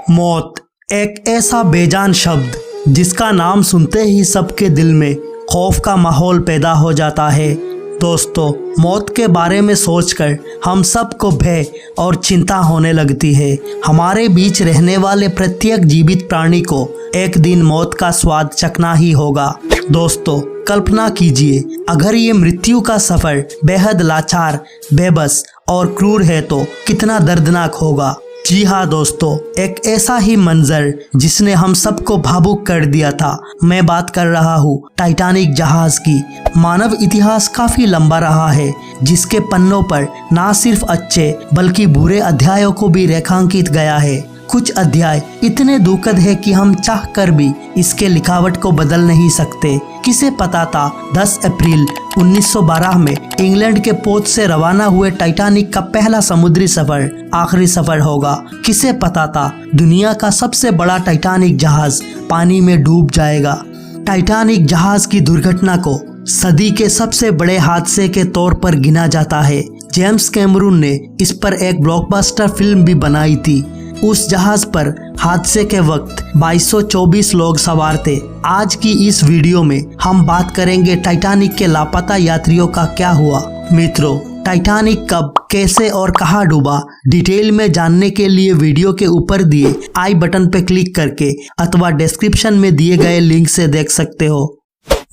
मौत एक ऐसा बेजान शब्द जिसका नाम सुनते ही सबके दिल में खौफ का माहौल पैदा हो जाता है। दोस्तों, मौत के बारे में सोचकर हम सबको भय और चिंता होने लगती है। हमारे बीच रहने वाले प्रत्येक जीवित प्राणी को एक दिन मौत का स्वाद चखना ही होगा। दोस्तों, कल्पना कीजिए, अगर ये मृत्यु का सफर बेहद लाचार, बेबस और क्रूर है तो कितना दर्दनाक होगा। जी हाँ दोस्तों, एक ऐसा ही मंजर जिसने हम सबको भावुक कर दिया था। मैं बात कर रहा हूँ टाइटैनिक जहाज की। मानव इतिहास काफी लंबा रहा है, जिसके पन्नों पर ना सिर्फ अच्छे बल्कि बुरे अध्यायों को भी रेखांकित गया है। कुछ अध्याय इतने दुखद है कि हम चाह कर भी इसके लिखावट को बदल नहीं सकते। किसे पता था 10 अप्रैल 1912 में इंग्लैंड के पोर्ट से रवाना हुए टाइटैनिक का पहला समुद्री सफर आखिरी सफर होगा। किसे पता था दुनिया का सबसे बड़ा टाइटैनिक जहाज पानी में डूब जाएगा। टाइटैनिक जहाज की दुर्घटना को सदी के सबसे बड़े हादसे के तौर पर गिना जाता है। जेम्स कैमरून ने इस पर एक ब्लॉकबस्टर फिल्म भी बनाई थी। उस जहाज पर हादसे के वक्त 2224 लोग सवार थे। आज की इस वीडियो में हम बात करेंगे टाइटैनिक के लापता यात्रियों का क्या हुआ। मित्रों, टाइटैनिक कब, कैसे और कहां डूबा, डिटेल में जानने के लिए वीडियो के ऊपर दिए आई बटन पर क्लिक करके अथवा डिस्क्रिप्शन में दिए गए लिंक से देख सकते हो।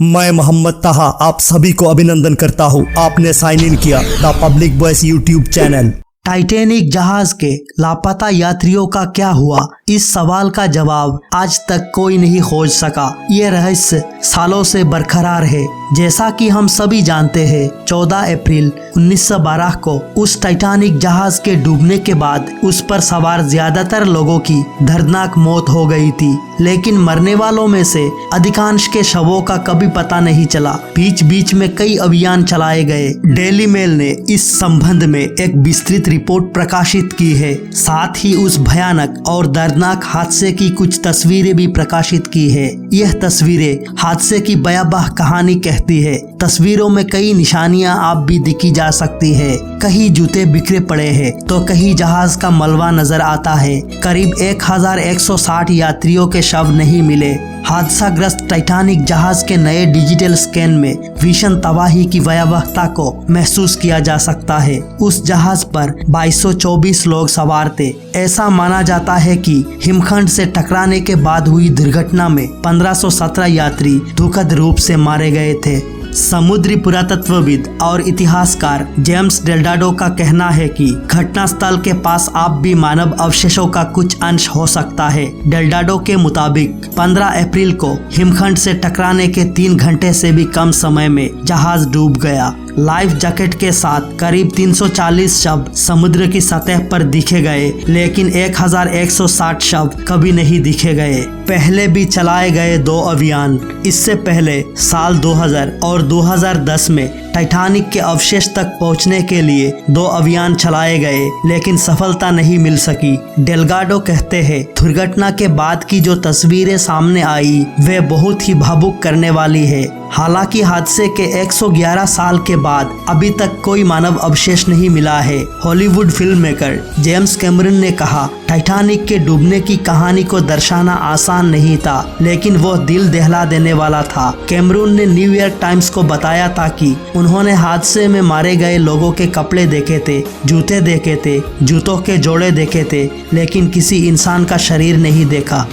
मैं मोहम्मद ताहा आप सभी को अभिनंदन करता हूं। आपने साइन इन किया the public voice YouTube channel. Titanic जहाज के लापता यात्रियों का क्या हुआ, इस सवाल का जवाब आज तक कोई नहीं खोज सका। ये रहस्य सालों से बरकरार है। जैसा कि हम सभी जानते हैं, 14 अप्रैल 1912 को उस टाइटैनिक जहाज के डूबने के बाद उस पर सवार ज्यादातर लोगों की दर्दनाक मौत हो गई थी। लेकिन मरने वालों में से अधिकांश के शवों का कभी पता नहीं चला। बीच बीच में कई अभियान चलाए गए। डेली मेल ने इस संबंध में एक विस्तृत रिपोर्ट प्रकाशित की है। साथ ही उस भयानक और दर्दनाक हादसे की कुछ तस्वीरें भी प्रकाशित की है। यह तस्वीरें हादसे की भयावह कहानी कहती है। तस्वीरों में कई निशानियां आप भी दिखी जा सकती है। कहीं जूते बिखरे पड़े हैं तो कहीं जहाज का मलबा नजर आता है। करीब 1160 यात्रियों के शव नहीं मिले। हादसाग्रस्त टाइटैनिक जहाज के नए डिजिटल स्कैन में भीषण तबाही की भयावहता को महसूस किया जा सकता है। उस जहाज पर 2224 लोग सवार थे। ऐसा माना जाता है कि हिमखंड से टकराने के बाद हुई दुर्घटना में 1517 यात्री दुखद रूप से मारे गए थे। समुद्री पुरातत्वविद और इतिहासकार जेम्स डेल्गाडो का कहना है कि घटनास्थल के पास अब भी मानव अवशेषों का कुछ अंश हो सकता है। डेल्गाडो के मुताबिक 15 अप्रैल को हिमखंड से टकराने के 3 घंटे से भी कम समय में जहाज डूब गया। लाइफ जैकेट के साथ करीब 340 शव समुद्र की सतह पर दिखे गए, लेकिन 1160 शव कभी नहीं दिखे गए। पहले भी चलाए गए 2 अभियान, इससे पहले साल 2000 और 2010 में टाइटैनिक के अवशेष तक पहुंचने के लिए 2 अभियान चलाए गए, लेकिन सफलता नहीं मिल सकी। डेल्गाडो कहते हैं, दुर्घटना के बाद की जो तस्वीरें सामने आई वे बहुत ही भावुक करने वाली है। हालांकि हादसे के 111 साल के बाद अभी तक कोई मानव अवशेष नहीं मिला है। Hollywood film maker James Cameron ने कहा, टाइटैनिक के डूबने की कहानी को दर्शाना आसान नहीं था, लेकिन वो दिल दहला देने वाला था। कैमरून ने न्यूयॉर्क टाइम्स को बताया था कि उन्होंने हादसे में मारे गए लोगों के कपड़े देखे थे, जूते देखे थे, जूतों के जोड़े देखे थे, लेकिन किसी इंसान का शरीर नहीं देखा।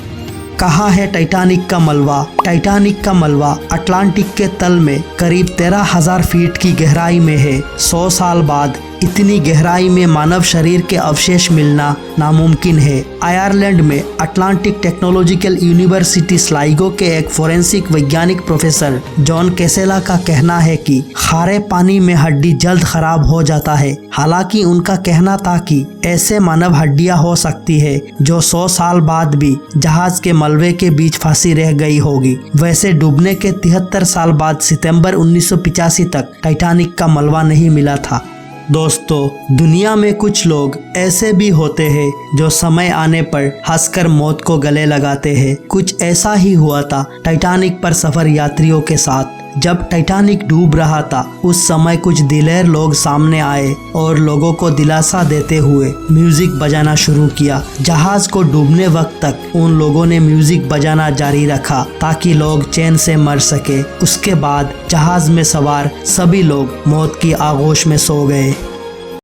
कहाँ है टाइटैनिक का मलबा? टाइटैनिक का मलबा अटलांटिक के तल में करीब 13,000 फीट की गहराई में है। 100 साल बाद इतनी गहराई में मानव शरीर के अवशेष मिलना नामुमकिन है। आयरलैंड में अटलांटिक टेक्नोलॉजिकल यूनिवर्सिटी स्लाइगो के एक फोरेंसिक वैज्ञानिक प्रोफेसर जॉन कैसेला का कहना है कि खारे पानी में हड्डी जल्द खराब हो जाता है। हालांकि उनका कहना था कि ऐसे मानव हड्डियां हो सकती है जो 100 साल बाद भी जहाज के मलबे के बीच फंसी रह गई होगी। वैसे डूबने के 73 साल बाद सितंबर 1985 तक टाइटैनिक का मलबा नहीं मिला था। दोस्तों, दुनिया में कुछ लोग ऐसे भी होते हैं जो समय आने पर हंसकर मौत को गले लगाते हैं। कुछ ऐसा ही हुआ था टाइटैनिक पर सफर यात्रियों के साथ। जब टाइटैनिक डूब रहा था उस समय कुछ दिलेर लोग सामने आए और लोगों को दिलासा देते हुए म्यूजिक बजाना शुरू किया। जहाज को डूबने वक्त तक उन लोगों ने म्यूजिक बजाना जारी रखा ताकि लोग चैन से मर सके। उसके बाद जहाज में सवार सभी लोग मौत की आगोश में सो गए।